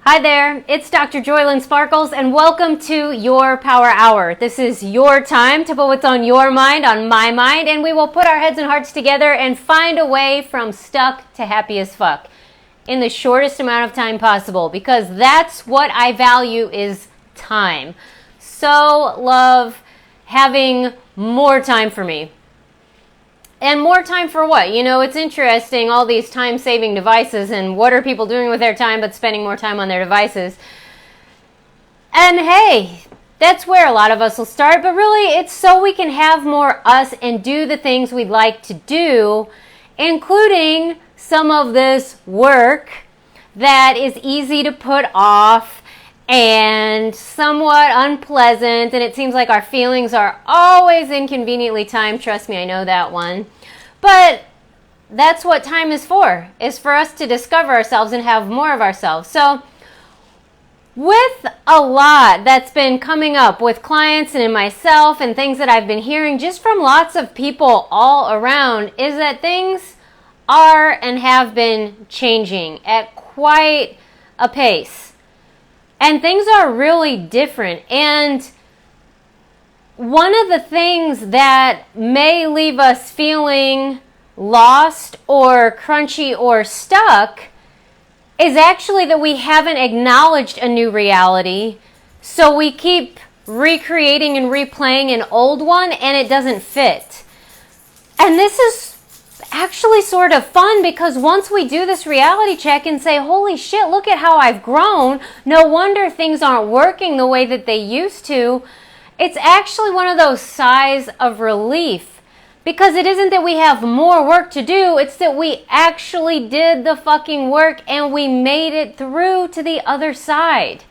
Hi there, it's Dr. JOYLYN Sparkles and welcome to your Power Hour. This is your time to put what's on your mind on my mind, and we will put our heads and hearts together and find a way from stuck to happy as fuck in the shortest amount of time possible, because that's what I value is time. So love having more time for me. And more time for what? You know, it's interesting, all these time-saving devices, and what are people doing with their time but spending more time on their devices? And hey, that's where a lot of us will start, but really it's so we can have more us and do the things we'd like to do, including some of this work that is easy to put off and somewhat unpleasant, and it seems like our feelings are always inconveniently timed. Trust me, I know that one. But that's what time is for us to discover ourselves and have more of ourselves. So with a lot that's been coming up with clients and in myself and things that I've been hearing just from lots of people all around is that things are and have been changing at quite a pace. And things are really different. And one of the things that may leave us feeling lost or crunchy or stuck is actually that we haven't acknowledged a new reality. So we keep recreating and replaying an old one and it doesn't fit. And this is actually sort of fun, because once we do this reality check and say, holy shit, look at how I've grown, no wonder things aren't working the way that they used to, it's actually one of those sighs of relief, because it isn't that we have more work to do, it's that we actually did the fucking work and we made it through to the other side.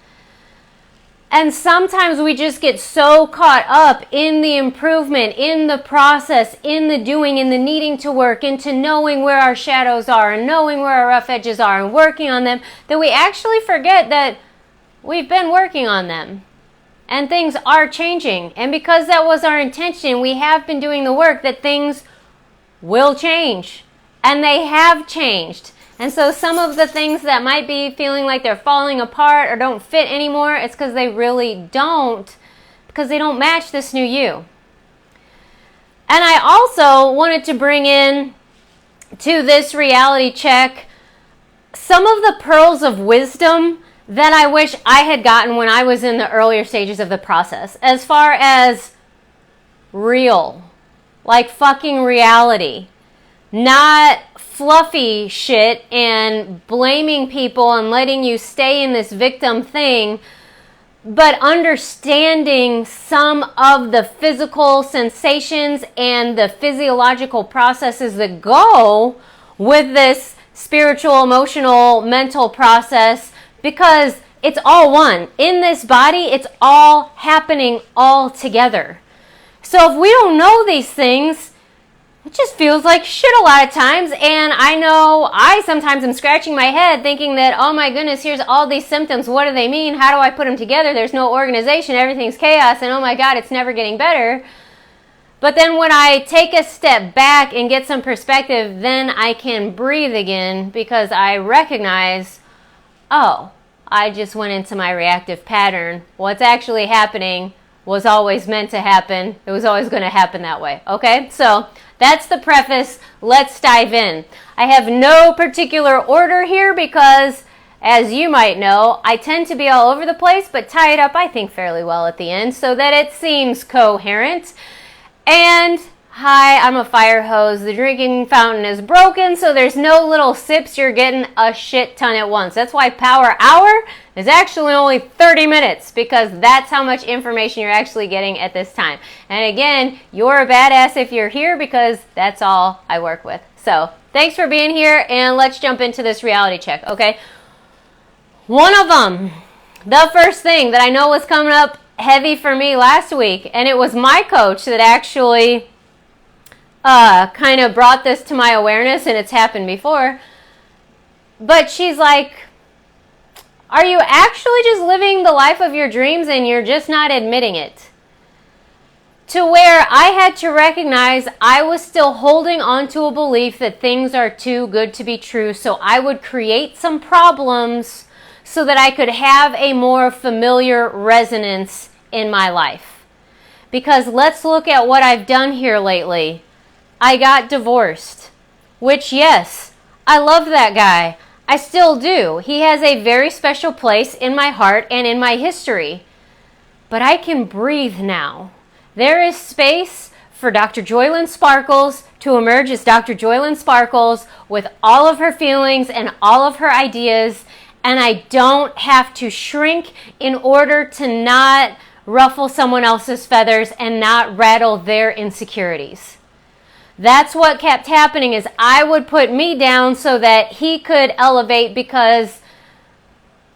And sometimes we just get so caught up in the improvement, in the process, in the doing, in the needing to work, into knowing where our shadows are and knowing where our rough edges are and working on them, that we actually forget that we've been working on them. And things are changing. And because that was our intention, we have been doing the work, that things will change. And they have changed. And so some of the things that might be feeling like they're falling apart or don't fit anymore, it's because they really don't, because they don't match this new you. And I also wanted to bring in to this reality check some of the pearls of wisdom that I wish I had gotten when I was in the earlier stages of the process, as far as real, like fucking reality. Not fluffy shit and blaming people and letting you stay in this victim thing, but understanding some of the physical sensations and the physiological processes that go with this spiritual, emotional, mental process, because it's all one. In this body, it's all happening all together. So if we don't know these things, it just feels like shit a lot of times, and I know I sometimes am scratching my head thinking that, oh my goodness, here's all these symptoms, what do they mean, how do I put them together, there's no organization, everything's chaos, and oh my god, it's never getting better. But then when I take a step back and get some perspective, then I can breathe again, because I recognize, oh, I just went into my reactive pattern. What's actually happening was always meant to happen. It was always going to happen that way. Okay? So that's the preface. Let's dive in. I have no particular order here because, as you might know, I tend to be all over the place, but tie it up, I think, fairly well at the end so that it seems coherent. And hi, I'm a fire hose. The drinking fountain is broken, so there's no little sips. You're getting a shit ton at once. That's why Power Hour is actually only 30 minutes, because that's how much information you're actually getting at this time. And again, you're a badass if you're here, because that's all I work with. So thanks for being here, and let's jump into this reality check, okay? One of them, the first thing that I know was coming up heavy for me last week, and it was my coach that actually kind of brought this to my awareness, and it's happened before. But she's like, are you actually just living the life of your dreams and you're just not admitting it? To where I had to recognize I was still holding on to a belief that things are too good to be true, so I would create some problems so that I could have a more familiar resonance in my life. Because let's look at what I've done here lately. I got divorced, which, yes, I love that guy. I still do. He has a very special place in my heart and in my history. But I can breathe now. There is space for Dr. JOYLYN Sparkles to emerge as Dr. JOYLYN Sparkles with all of her feelings and all of her ideas, and I don't have to shrink in order to not ruffle someone else's feathers and not rattle their insecurities. That's what kept happening, is I would put me down so that he could elevate, because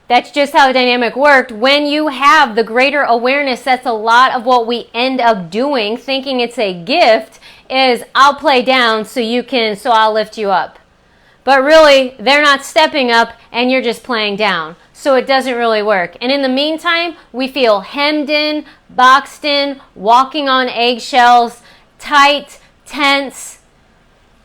that's just how the dynamic worked. When you have the greater awareness, that's a lot of what we end up doing, thinking it's a gift, is I'll play down so I'll lift you up. But really, they're not stepping up and you're just playing down. So it doesn't really work. And in the meantime, we feel hemmed in, boxed in, walking on eggshells, tight, tense.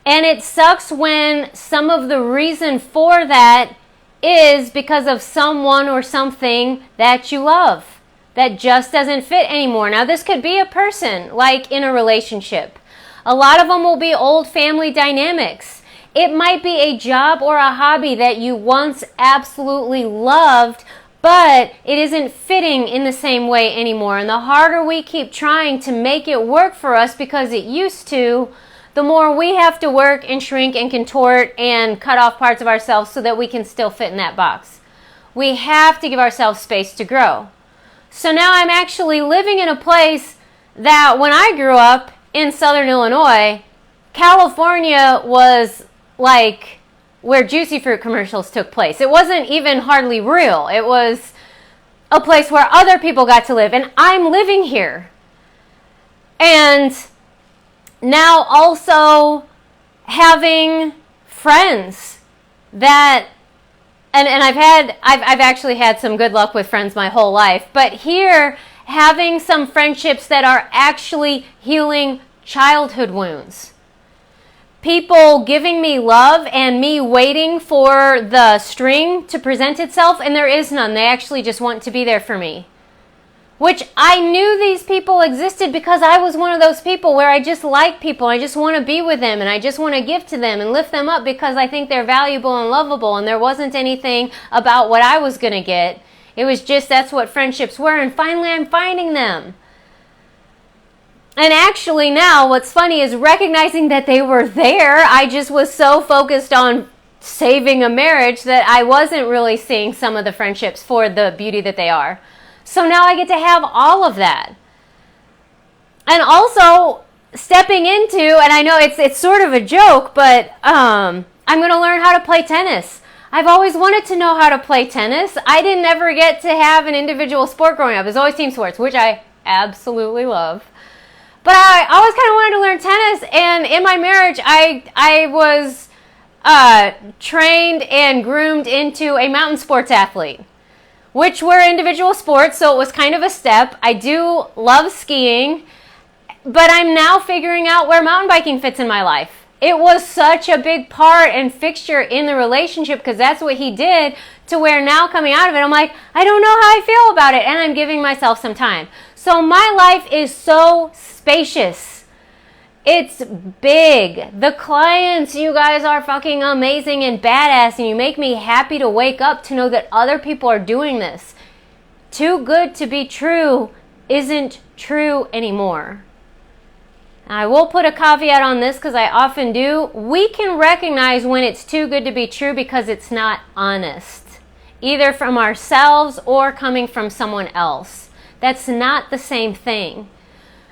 And it sucks when some of the reason for that is because of someone or something that you love that just doesn't fit anymore. Now, this could be a person, like in a relationship. A lot of them will be old family dynamics. It might be a job or a hobby that you once absolutely loved, but it isn't fitting in the same way anymore. And the harder we keep trying to make it work for us because it used to, the more we have to work and shrink and contort and cut off parts of ourselves so that we can still fit in that box. We have to give ourselves space to grow. So now I'm actually living in a place that when I grew up in Southern Illinois, California was like where Juicy Fruit commercials took place. It wasn't even hardly real. It was a place where other people got to live, and I'm living here. And now also having friends that, and I've actually had some good luck with friends my whole life, but here having some friendships that are actually healing childhood wounds. People giving me love and me waiting for the string to present itself, and there is none. They actually just want to be there for me. Which I knew these people existed because I was one of those people where I just like people. I just want to be with them and I just want to give to them and lift them up because I think they're valuable and lovable, and there wasn't anything about what I was going to get. It was just that's what friendships were, and finally I'm finding them. And actually now what's funny is recognizing that they were there. I just was so focused on saving a marriage that I wasn't really seeing some of the friendships for the beauty that they are. So now I get to have all of that. And also stepping into, and I know it's sort of a joke, but I'm going to learn how to play tennis. I've always wanted to know how to play tennis. I didn't ever get to have an individual sport growing up. It was always team sports, which I absolutely love. But I always kind of wanted to learn tennis, and in my marriage, I was trained and groomed into a mountain sports athlete, which were individual sports, so it was kind of a step. I do love skiing, but I'm now figuring out where mountain biking fits in my life. It was such a big part and fixture in the relationship because that's what he did, to where now coming out of it, I'm like, I don't know how I feel about it, and I'm giving myself some time. So my life is so spacious. It's big. The clients, you guys are fucking amazing and badass, and you make me happy to wake up to know that other people are doing this. Too good to be true isn't true anymore. I will put a caveat on this because I often do. We can recognize when it's too good to be true because it's not honest, either from ourselves or coming from someone else. That's not the same thing.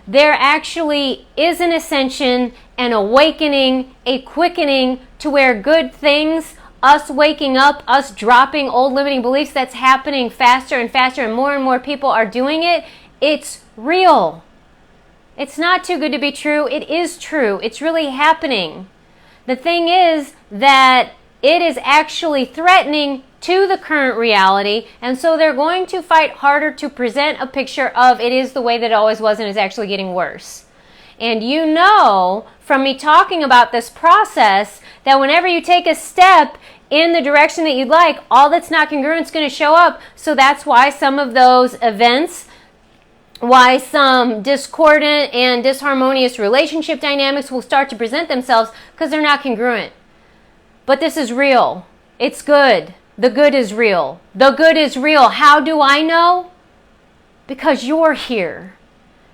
There actually is an ascension, an awakening, a quickening to where good things, us waking up, us dropping old limiting beliefs, that's happening faster and faster, and more people are doing it. It's real. It's not too good to be true. It is true. It's really happening. The thing is that it is actually threatening to the current reality, and so they're going to fight harder to present a picture of it is the way that it always was and is actually getting worse. And you know from me talking about this process that whenever you take a step in the direction that you'd like, all that's not congruent is going to show up. So that's why some of those events, why some discordant and disharmonious relationship dynamics will start to present themselves, because they're not congruent. But this is real. It's good. The good is real. The good is real. How do I know? Because you're here.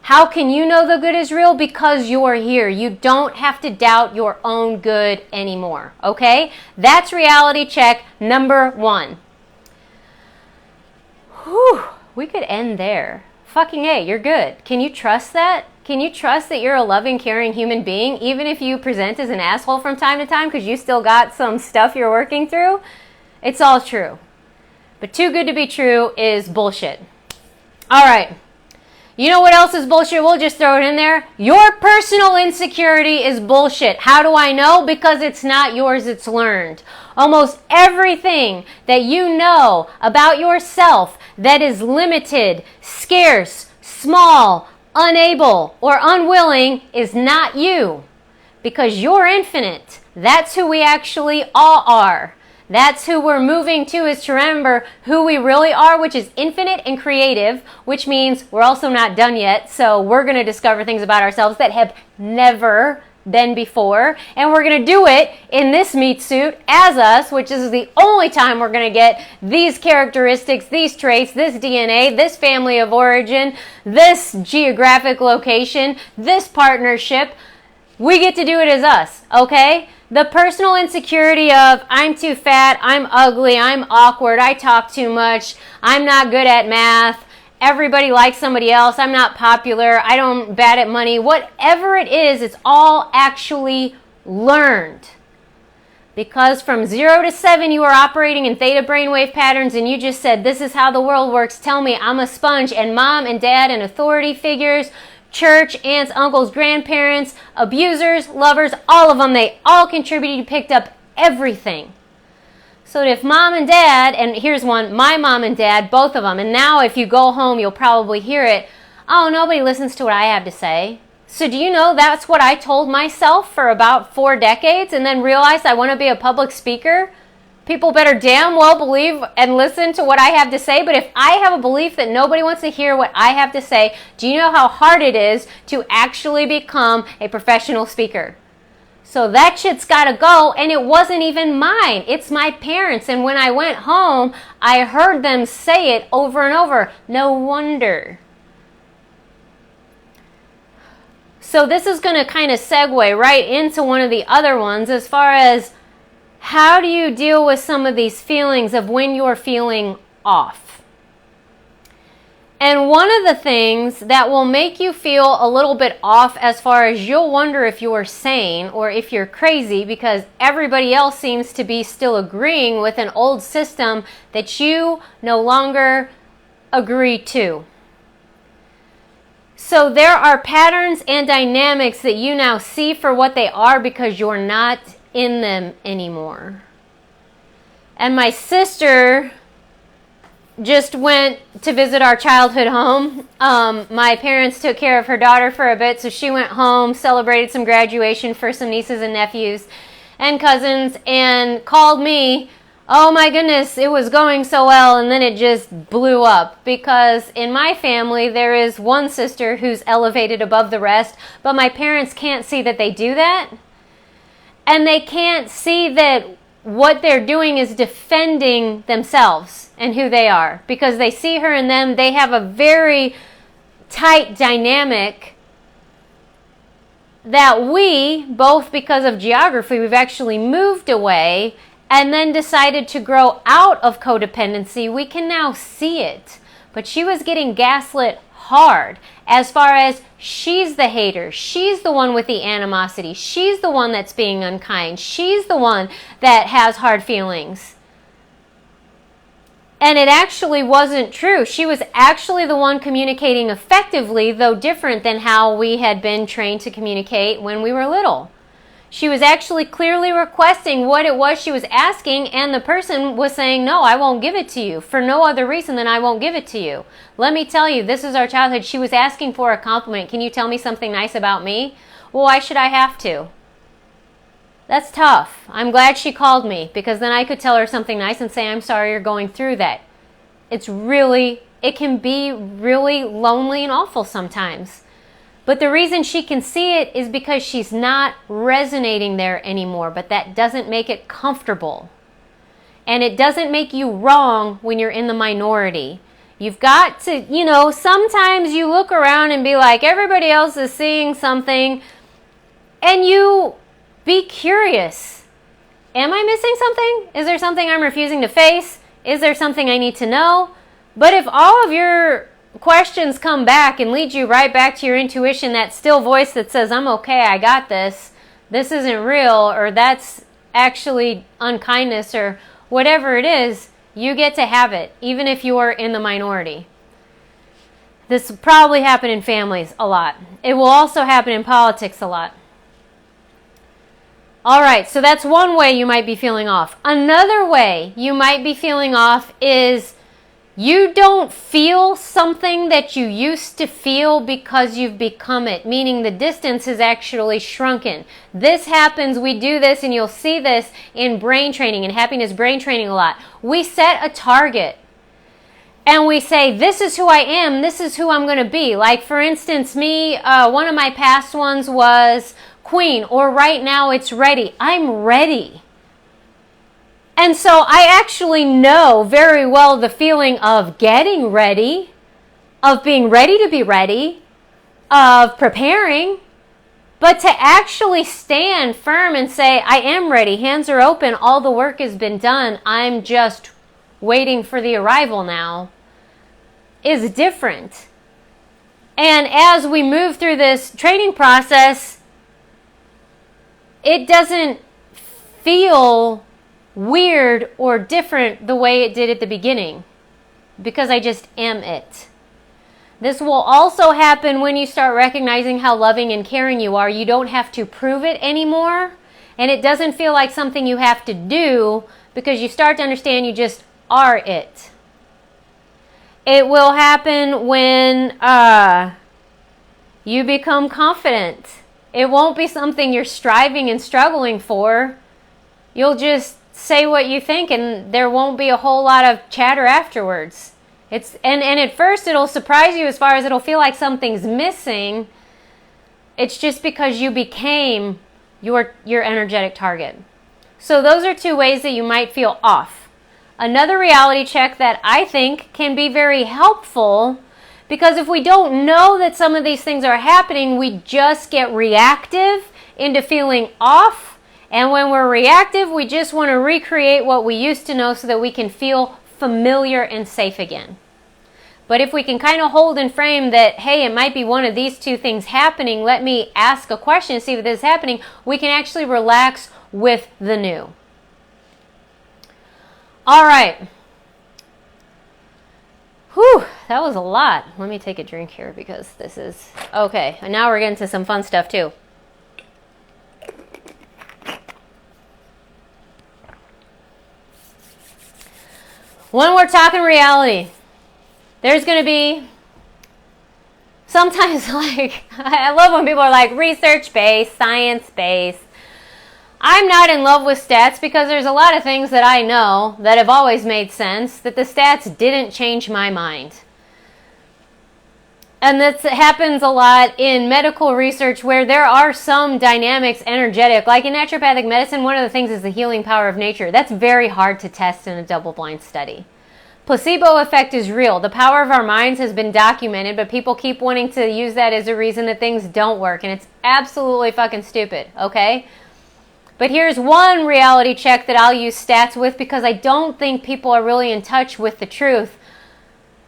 How can you know the good is real? Because you're here. You don't have to doubt your own good anymore. Okay? That's reality check number 1. Whew. We could end there. Fucking A, you're good. Can you trust that? Can you trust that you're a loving, caring human being, even if you present as an asshole from time to time because you still got some stuff you're working through? It's all true. But too good to be true is bullshit. All right. You know what else is bullshit? We'll just throw it in there. Your personal insecurity is bullshit. How do I know? Because it's not yours, it's learned. Almost everything that you know about yourself that is limited, scarce, small, unable, or unwilling is not you. Because you're infinite. That's who we actually all are. That's who we're moving to, is to remember who we really are, which is infinite and creative, which means we're also not done yet. So we're going to discover things about ourselves that have never been before. And we're going to do it in this meat suit as us, which is the only time we're going to get these characteristics, these traits, this DNA, this family of origin, this geographic location, this partnership. We get to do it as us, okay? The personal insecurity of I'm too fat, I'm ugly, I'm awkward, I talk too much, I'm not good at math, everybody likes somebody else, I'm not popular, I'm bad at money, whatever it is, it's all actually learned. Because from 0 to 7 you are operating in theta brainwave patterns and you just said, this is how the world works, tell me, I'm a sponge. And mom and dad and authority figures, church, aunts, uncles, grandparents, abusers, lovers, all of them, they all contributed. You picked up everything. So if mom and dad, and here's one, my mom and dad, both of them, and now if you go home, you'll probably hear it, oh, nobody listens to what I have to say. So do you know that's what I told myself for about 4 decades and then realized I want to be a public speaker? People better damn well believe and listen to what I have to say. But if I have a belief that nobody wants to hear what I have to say, do you know how hard it is to actually become a professional speaker? So that shit's got to go, and it wasn't even mine. It's my parents. And when I went home, I heard them say it over and over. No wonder. So this is going to kind of segue right into one of the other ones as far as how do you deal with some of these feelings of when you're feeling off? And one of the things that will make you feel a little bit off as far as you'll wonder if you're sane or if you're crazy because everybody else seems to be still agreeing with an old system that you no longer agree to. So there are patterns and dynamics that you now see for what they are because you're not in them anymore. And my sister just went to visit our childhood home. My parents took care of her daughter for a bit, so she went home, celebrated some graduation for some nieces and nephews and cousins, and called me. Oh my goodness, it was going so well, and then it just blew up. Because in my family, there is one sister who's elevated above the rest, but my parents can't see that they do that. And they can't see that what they're doing is defending themselves and who they are. Because they see her and them, they have a very tight dynamic that we, both because of geography, we've actually moved away and then decided to grow out of codependency. We can now see it. But she was getting gaslit hard as far as she's the hater. She's the one with the animosity. She's the one that's being unkind. She's the one that has hard feelings. And it actually wasn't true. She was actually the one communicating effectively, though different than how we had been trained to communicate when we were little. She was actually clearly requesting what it was she was asking, and the person was saying, no, I won't give it to you for no other reason than I won't give it to you. Let me tell you, this is our childhood. She was asking for a compliment. Can you tell me something nice about me? Well, why should I have to? That's tough. I'm glad she called me, because then I could tell her something nice and say, I'm sorry you're going through that. It can be really lonely and awful sometimes. But the reason she can see it is because she's not resonating there anymore, but that doesn't make it comfortable. And it doesn't make you wrong when you're in the minority. You've got to, sometimes you look around and be like, everybody else is seeing something, and you be curious. Am I missing something? Is there something I'm refusing to face? Is there something I need to know? But if all of your questions come back and lead you right back to your intuition, that still voice that says, I'm okay, I got this isn't real, or that's actually unkindness, or whatever it is, you get to have it, even if you are in the minority. This will probably happen in families a lot. It will also happen in politics a lot. All right, so that's one way you might be feeling off. Another way you might be feeling off is you don't feel something that you used to feel because you've become it, meaning the distance has actually shrunken. This happens, we do this, and you'll see this in brain training, in happiness brain training a lot. We set a target, and we say, this is who I am, this is who I'm going to be. Like, for instance, me, one of my past ones was Queen, or right now it's ready. I'm ready. And so I actually know very well the feeling of getting ready, of being ready to be ready, of preparing, but to actually stand firm and say, I am ready, hands are open, all the work has been done, I'm just waiting for the arrival now, is different. And as we move through this training process, it doesn't feel weird or different the way it did at the beginning, because I just am it. This will also happen when you start recognizing how loving and caring you are. You don't have to prove it anymore, and it doesn't feel like something you have to do, because you start to understand you just are it. It will happen when you become confident. It won't be something you're striving and struggling for. You'll just say what you think, and there won't be a whole lot of chatter afterwards. And at first it'll surprise you, as far as it'll feel like something's missing. It's just because you became your energetic target. So those are two ways that you might feel off. Another reality check that I think can be very helpful, because if we don't know that some of these things are happening, we just get reactive into feeling off. And when we're reactive, we just want to recreate what we used to know so that we can feel familiar and safe again. But if we can kind of hold and frame that, hey, it might be one of these two things happening, let me ask a question and see if this is happening, we can actually relax with the new. All right. Whew, that was a lot. Let me take a drink here, because this is... Okay, and now we're getting to some fun stuff too. When we're talking reality, there's going to be sometimes, like, I love when people are like research-based, science-based. I'm not in love with stats, because there's a lot of things that I know that have always made sense, that the stats didn't change my mind. And that happens a lot in medical research, where there are some dynamics energetic. Like in naturopathic medicine, one of the things is the healing power of nature. That's very hard to test in a double-blind study. Placebo effect is real. The power of our minds has been documented, but people keep wanting to use that as a reason that things don't work, and it's absolutely fucking stupid, okay? But here's one reality check that I'll use stats with, because I don't think people are really in touch with the truth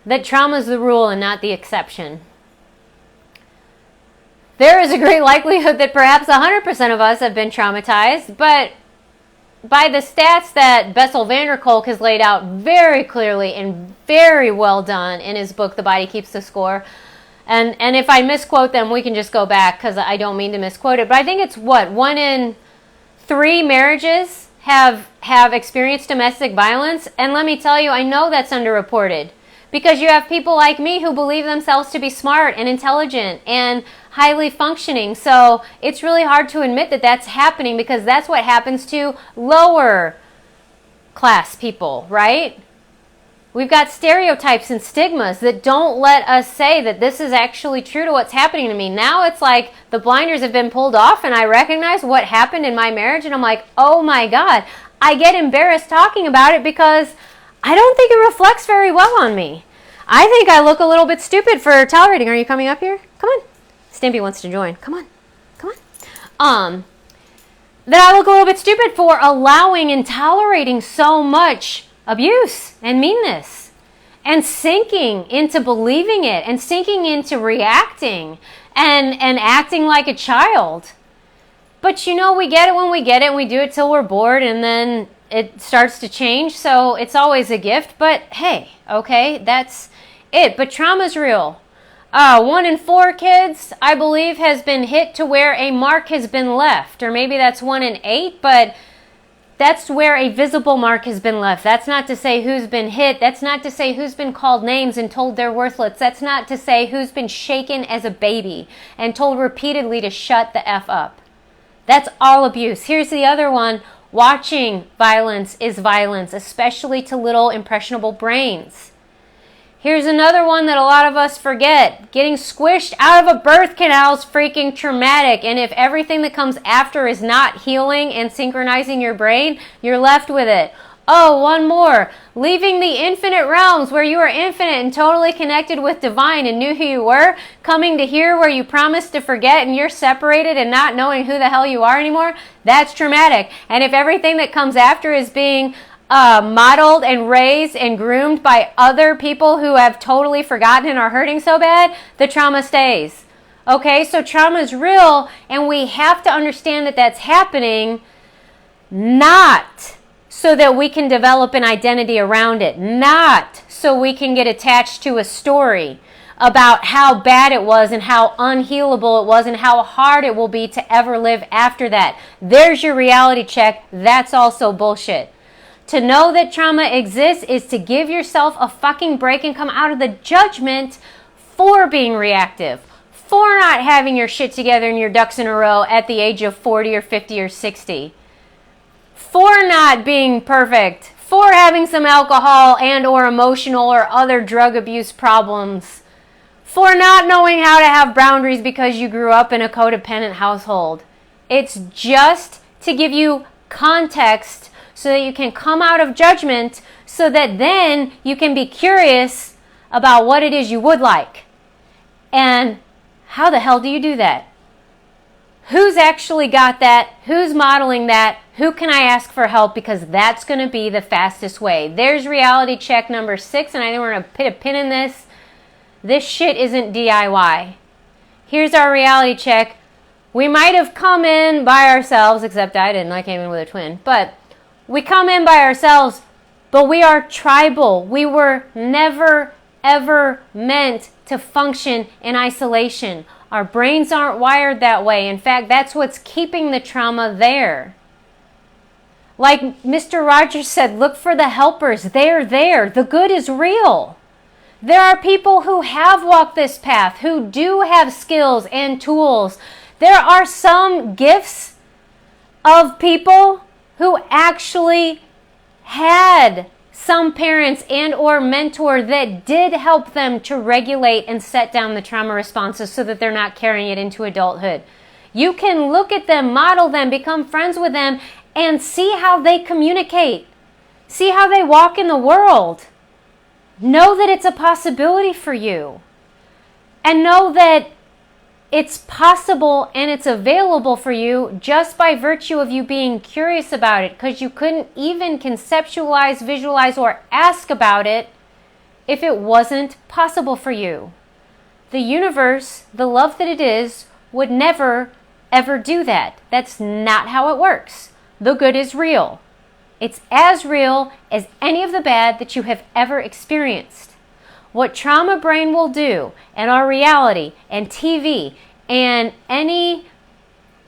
that trauma is the rule and not the exception. There is a great likelihood that perhaps 100% of us have been traumatized, but by the stats that Bessel van der Kolk has laid out very clearly and very well done in his book, The Body Keeps the Score, and if I misquote them, we can just go back, because I don't mean to misquote it, but I think it's 1 in 3 marriages have experienced domestic violence, and let me tell you, I know that's underreported, because you have people like me who believe themselves to be smart and intelligent and highly functioning. So it's really hard to admit that that's happening, because that's what happens to lower class people, right? We've got stereotypes and stigmas that don't let us say that this is actually true to what's happening to me. Now it's like the blinders have been pulled off and I recognize what happened in my marriage and I'm like, oh my God, I get embarrassed talking about it because I don't think it reflects very well on me. I think I look a little bit stupid for tolerating. Are you coming up here? Come on. Stimpy wants to join. Come on. Come on. That I look a little bit stupid for allowing and tolerating so much abuse and meanness, and sinking into believing it, and sinking into reacting and acting like a child. But you know, we get it when we get it, and we do it till we're bored, and then it starts to change. So it's always a gift. But hey, okay, that's it. But trauma's real. 1 in 4 kids, I believe, has been hit to where a mark has been left, or maybe that's 1 in 8, but that's where a visible mark has been left. That's not to say who's been hit. That's not to say who's been called names and told they're worthless. That's not to say who's been shaken as a baby and told repeatedly to shut the F up. That's all abuse. Here's the other one. Watching violence is violence, especially to little impressionable brains. Here's another one that a lot of us forget. Getting squished out of a birth canal is freaking traumatic. And if everything that comes after is not healing and synchronizing your brain, you're left with it. Oh, one more. Leaving the infinite realms where you are infinite and totally connected with divine and knew who you were, coming to here where you promised to forget and you're separated and not knowing who the hell you are anymore, that's traumatic. And if everything that comes after is being modeled and raised and groomed by other people who have totally forgotten and are hurting so bad, the trauma stays. Okay, so trauma is real, and we have to understand that that's happening, not so that we can develop an identity around it, not so we can get attached to a story about how bad it was and how unhealable it was and how hard it will be to ever live after that. There's your reality check. That's also bullshit. To know that trauma exists is to give yourself a fucking break and come out of the judgment for being reactive, for not having your shit together and your ducks in a row at the age of 40 or 50 or 60, for not being perfect, for having some alcohol and or emotional or other drug abuse problems, for not knowing how to have boundaries because you grew up in a codependent household. It's just to give you context so that you can come out of judgment, so that then you can be curious about what it is you would like. And how the hell do you do that? Who's actually got that? Who's modeling that? Who can I ask for help? Because that's going to be the fastest way. There's reality check number 6, and I think we're going to put a pin in this. This shit isn't DIY. Here's our reality check. We might have come in by ourselves, except I didn't. I came in with a twin. But we come in by ourselves, but we are tribal. We were never, ever meant to function in isolation. Our brains aren't wired that way. In fact, that's what's keeping the trauma there. Like Mr. Rogers said, look for the helpers. They're there. The good is real. There are people who have walked this path, who do have skills and tools. There are some gifts of people who actually had some parents and or mentor that did help them to regulate and set down the trauma responses so that they're not carrying it into adulthood. You can look at them, model them, become friends with them, and see how they communicate. See how they walk in the world. Know that it's a possibility for you. And know that it's possible and it's available for you just by virtue of you being curious about it, because you couldn't even conceptualize, visualize, or ask about it if it wasn't possible for you. The universe, the love that it is, would never, ever do that. That's not how it works. The good is real. It's as real as any of the bad that you have ever experienced. What trauma brain will do, and our reality, and TV, and any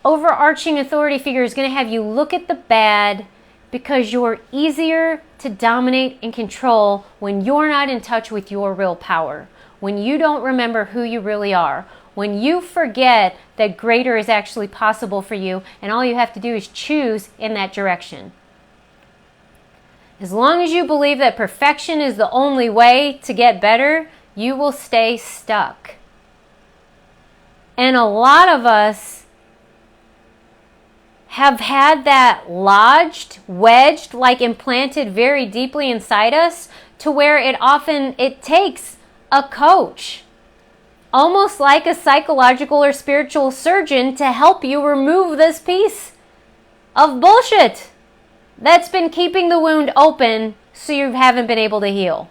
overarching authority figure is going to have you look at the bad because you're easier to dominate and control when you're not in touch with your real power, when you don't remember who you really are, when you forget that greater is actually possible for you and all you have to do is choose in that direction. As long as you believe that perfection is the only way to get better, you will stay stuck. And a lot of us have had that lodged, wedged, like implanted very deeply inside us to where it takes a coach, almost like a psychological or spiritual surgeon, to help you remove this piece of bullshit that's been keeping the wound open so you haven't been able to heal.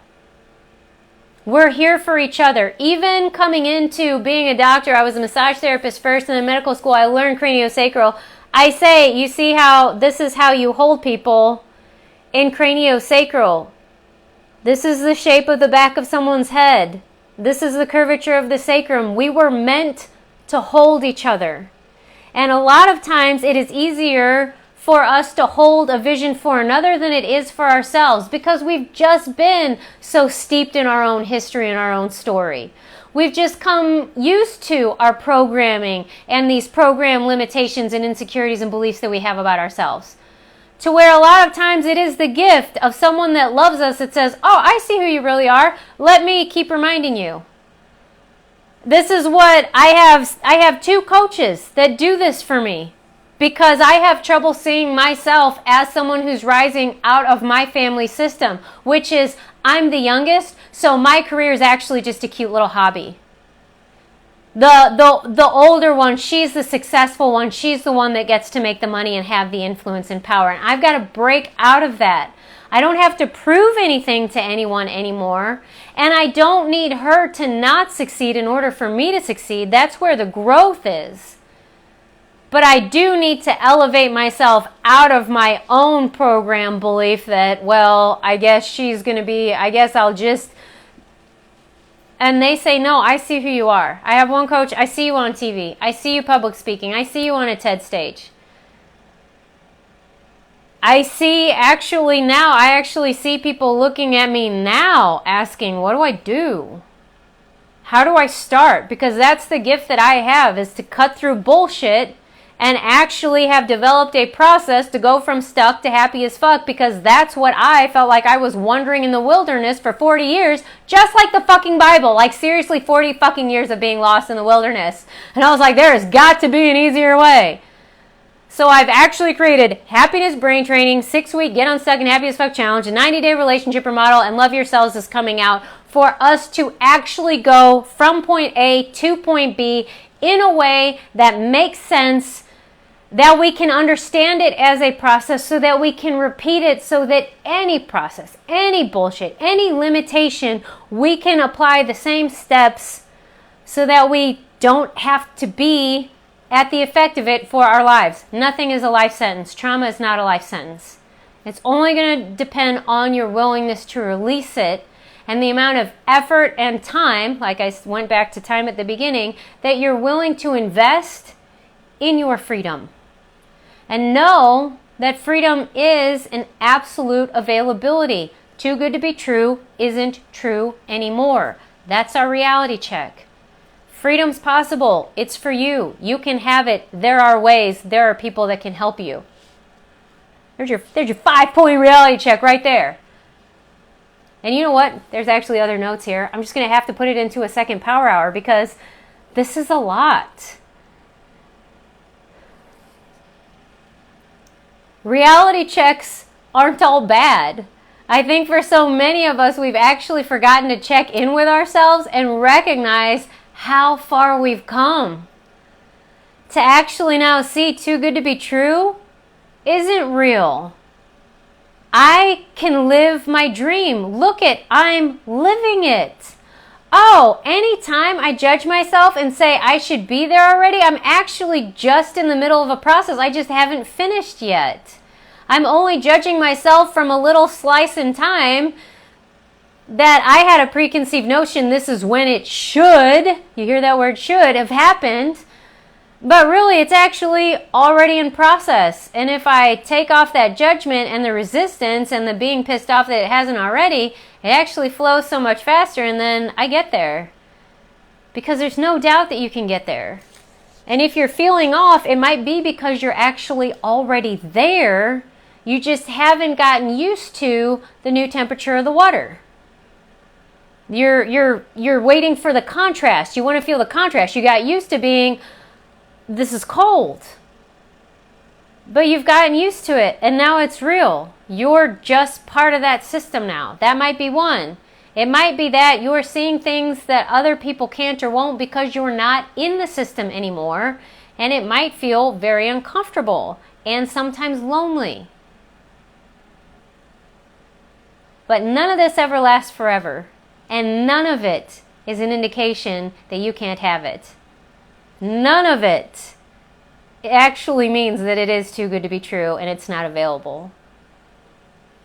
We're here for each other. Even coming into being a doctor, I was a massage therapist first, and in medical school I learned craniosacral. I say, you see how this is how you hold people in craniosacral. This is the shape of the back of someone's head. This is the curvature of the sacrum. We were meant to hold each other. And a lot of times it is easier for us to hold a vision for another than it is for ourselves, because we've just been so steeped in our own history and our own story. We've just come used to our programming and these program limitations and insecurities and beliefs that we have about ourselves, to where a lot of times it is the gift of someone that loves us that says, oh, I see who you really are. Let me keep reminding you. This is what I have 2 coaches that do this for me, because I have trouble seeing myself as someone who's rising out of my family system, which is I'm the youngest, so my career is actually just a cute little hobby. The older one, she's the successful one. She's the one that gets to make the money and have the influence and power. And I've got to break out of that. I don't have to prove anything to anyone anymore. And I don't need her to not succeed in order for me to succeed. That's where the growth is. But I do need to elevate myself out of my own program belief that, well, I guess she's going to be, I guess I'll just... And they say, no, I see who you are. I have one coach, I see you on TV. I see you public speaking. I see you on a TED stage. I actually see people looking at me now asking, what do I do? How do I start? Because that's the gift that I have, is to cut through bullshit and actually have developed a process to go from stuck to happy as fuck, because that's what I felt like I was wandering in the wilderness for 40 years, just like the fucking Bible. Like, seriously, 40 fucking years of being lost in the wilderness. And I was like, there has got to be an easier way. So I've actually created Happiness Brain Training, 6-week Get Unstuck and Happy as Fuck Challenge, a 90-day relationship remodel, and Love Yourselves is coming out for us to actually go from point A to point B in a way that makes sense, that we can understand it as a process so that we can repeat it, so that any process, any bullshit, any limitation, we can apply the same steps so that we don't have to be at the effect of it for our lives. Nothing is a life sentence. Trauma is not a life sentence. It's only going to depend on your willingness to release it and the amount of effort and time, like I went back to time at the beginning, that you're willing to invest in your freedom. And know that freedom is an absolute availability. Too good to be true isn't true anymore. That's our reality check. Freedom's possible. It's for you. You can have it. There are ways. There are people that can help you. There's your 5-point reality check right there. And you know what? There's actually other notes here. I'm just going to have to put it into a second power hour because this is a lot. Reality checks aren't all bad. I think for so many of us, we've actually forgotten to check in with ourselves and recognize how far we've come. To actually now see too good to be true isn't real. I can live my dream. Look it, I'm living it. Oh, anytime I judge myself and say I should be there already, I'm actually just in the middle of a process. I just haven't finished yet. I'm only judging myself from a little slice in time that I had a preconceived notion this is when it should, you hear that word, should have happened. But really, it's actually already in process. And if I take off that judgment and the resistance and the being pissed off that it hasn't already, it actually flows so much faster, and then I get there. Because there's no doubt that you can get there. And if you're feeling off, it might be because you're actually already there. You just haven't gotten used to the new temperature of the water. You're waiting for the contrast. You want to feel the contrast. You got used to being, this is cold. But you've gotten used to it, and now it's real. You're just part of that system now. That might be one. It might be that you're seeing things that other people can't or won't because you're not in the system anymore, and it might feel very uncomfortable and sometimes lonely. But none of this ever lasts forever, and none of it is an indication that you can't have it. None of it actually means that it is too good to be true and it's not available.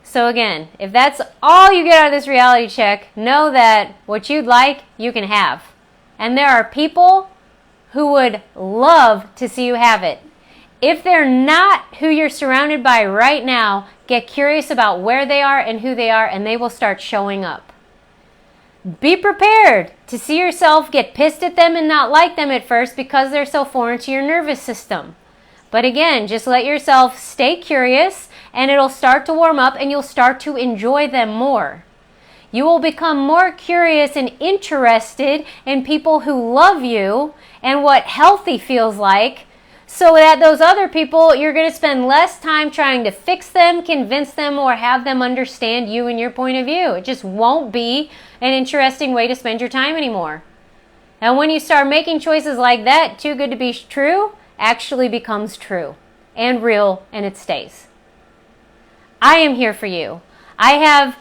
So again, if that's all you get out of this reality check, know that what you'd like, you can have. And there are people who would love to see you have it. If they're not who you're surrounded by right now, get curious about where they are and who they are, and they will start showing up. Be prepared to see yourself get pissed at them and not like them at first because they're so foreign to your nervous system. But again, just let yourself stay curious, and it'll start to warm up and you'll start to enjoy them more. You will become more curious and interested in people who love you and what healthy feels like, so that those other people, you're going to spend less time trying to fix them, convince them, or have them understand you and your point of view. It just won't be an interesting way to spend your time anymore. And when you start making choices like that, too good to be true actually becomes true and real, and it stays. I am here for you. I have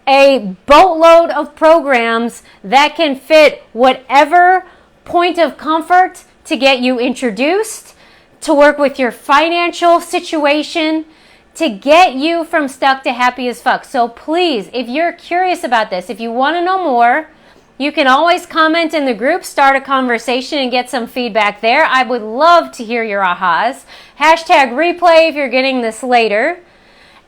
a boatload of programs that can fit whatever point of comfort to get you introduced, to work with your financial situation, to get you from stuck to happy as fuck. So please, if you're curious about this, if you want to know more, you can always comment in the group, start a conversation, and get some feedback there. I would love to hear your ahas. Hashtag replay if you're getting this later.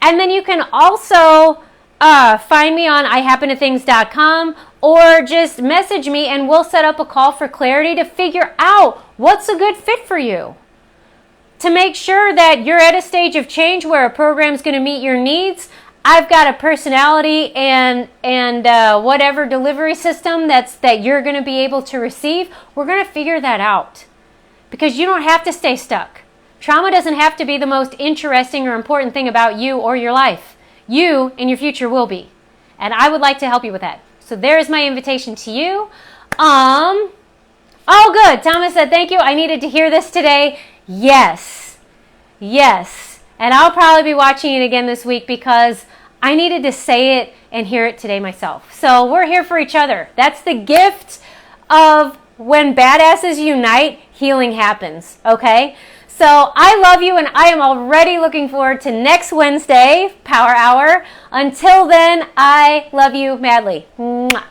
And then you can also find me on ihappentothings.com, or just message me and we'll set up a call for clarity to figure out what's a good fit for you. To make sure that you're at a stage of change where a program's going to meet your needs, I've got a personality and whatever delivery system that you're going to be able to receive. We're going to figure that out, because you don't have to stay stuck. Trauma doesn't have to be the most interesting or important thing about you or your life. You and your future will be. And I would like to help you with that. So there is my invitation to you. Oh, good. Thomas said, thank you. I needed to hear this today. Yes. Yes. And I'll probably be watching it again this week because I needed to say it and hear it today myself. So we're here for each other. That's the gift of when badasses unite, healing happens. Okay? So I love you, and I am already looking forward to next Wednesday, Power Hour. Until then, I love you madly. Mwah.